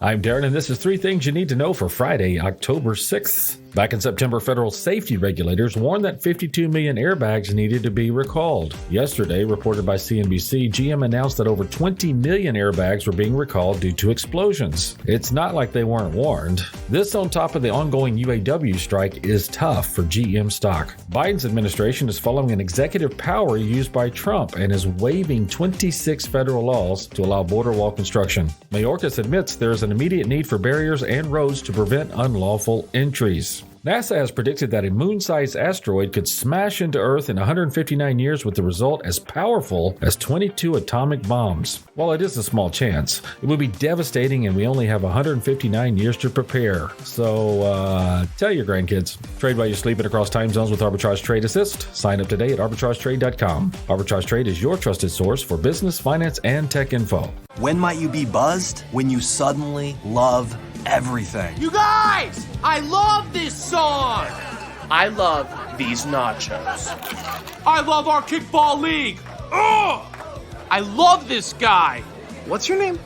I'm Darren, and this is 3 things you need to know for Friday, October 6th. Back in September, federal safety regulators warned that 52 million airbags needed to be recalled. Yesterday, reported by CNBC, GM announced that over 20 million airbags were being recalled due to explosions. It's not like they weren't warned. This on top of the ongoing UAW strike is tough for GM stock. Biden's administration is following an executive power used by Trump and is waiving 26 federal laws to allow border wall construction. Mayorkas admits there is an immediate need for barriers and roads to prevent unlawful entries. NASA has predicted that a moon-sized asteroid could smash into Earth in 159 years with the result as powerful as 22 atomic bombs. While it is a small chance, it would be devastating and we only have 159 years to prepare. So, tell your grandkids. Trade while you sleep and across time zones with Arbitrage Trade Assist. Sign up today at arbitragetrade.com. Arbitrage Trade is your trusted source for business, finance, and tech info. When might you be buzzed? When you suddenly love everything. You guys! I love this song! I love these nachos. I love our kickball league! Ugh! I love this guy! What's your name?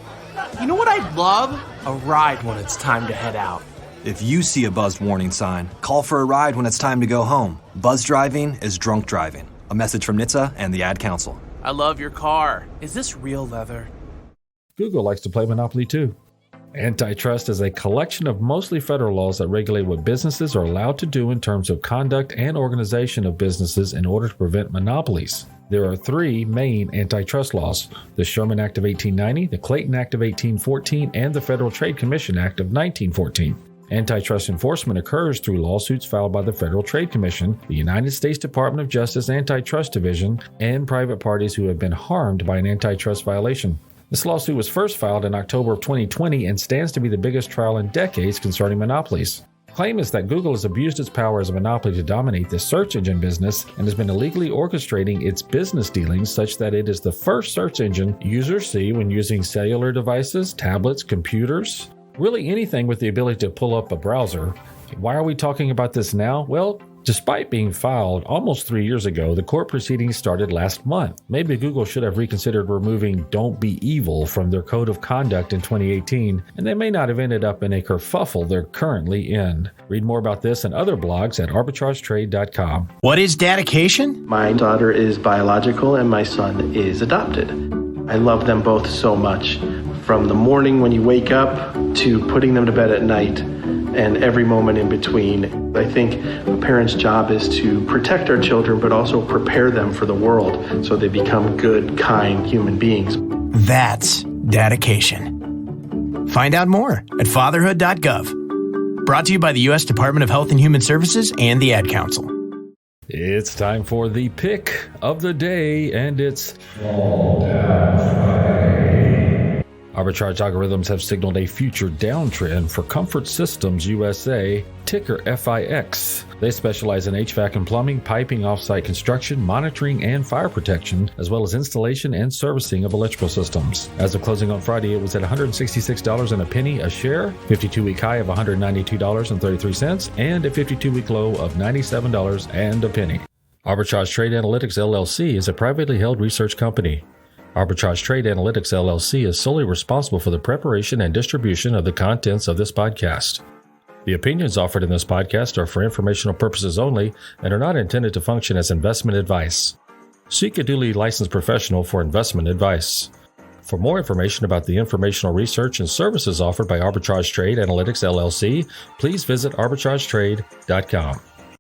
You know what I'd love? A ride when it's time to head out. If you see a buzzed warning sign, call for a ride when it's time to go home. Buzz driving is drunk driving. A message from NHTSA and the Ad Council. I love your car. Is this real leather? Google likes to play Monopoly too. Antitrust is a collection of mostly federal laws that regulate what businesses are allowed to do in terms of conduct and organization of businesses in order to prevent monopolies. There are 3 main antitrust laws: the Sherman Act of 1890, the Clayton Act of 1814, and the Federal Trade Commission Act of 1914. Antitrust enforcement occurs through lawsuits filed by the Federal Trade Commission, the United States Department of Justice Antitrust Division, and private parties who have been harmed by an antitrust violation. This lawsuit was first filed in October of 2020 and stands to be the biggest trial in decades concerning monopolies. The claim is that Google has abused its power as a monopoly to dominate the search engine business and has been illegally orchestrating its business dealings such that it is the first search engine users see when using cellular devices, tablets, computers, really anything with the ability to pull up a browser. Why are we talking about this now? Well, despite being filed almost 3 years ago, the court proceedings started last month. Maybe Google should have reconsidered removing "Don't Be Evil" from their code of conduct in 2018, and they may not have ended up in a kerfuffle they're currently in. Read more about this and other blogs at arbitragetrade.com. What is dedication? My daughter is biological and my son is adopted. I love them both so much. From the morning when you wake up to putting them to bed at night, and every moment in between. I think a parent's job is to protect our children, but also prepare them for the world so they become good, kind human beings. That's dedication. Find out more at fatherhood.gov. Brought to you by the U.S. Department of Health and Human Services and the Ad Council. It's time for the pick of the day, and it's Fall Down Friday. Arbitrage algorithms have signaled a future downtrend for Comfort Systems USA, ticker FIX. They specialize in HVAC and plumbing, piping, offsite construction, monitoring, and fire protection, as well as installation and servicing of electrical systems. As of closing on Friday, it was at $166.01 a share, 52-week high of $192.33, and a 52-week low of $97.01. Arbitrage Trade Analytics LLC is a privately held research company. Arbitrage Trade Analytics LLC is solely responsible for the preparation and distribution of the contents of this podcast. The opinions offered in this podcast are for informational purposes only and are not intended to function as investment advice. Seek a duly licensed professional for investment advice. For more information about the informational research and services offered by Arbitrage Trade Analytics LLC, please visit arbitragetrade.com.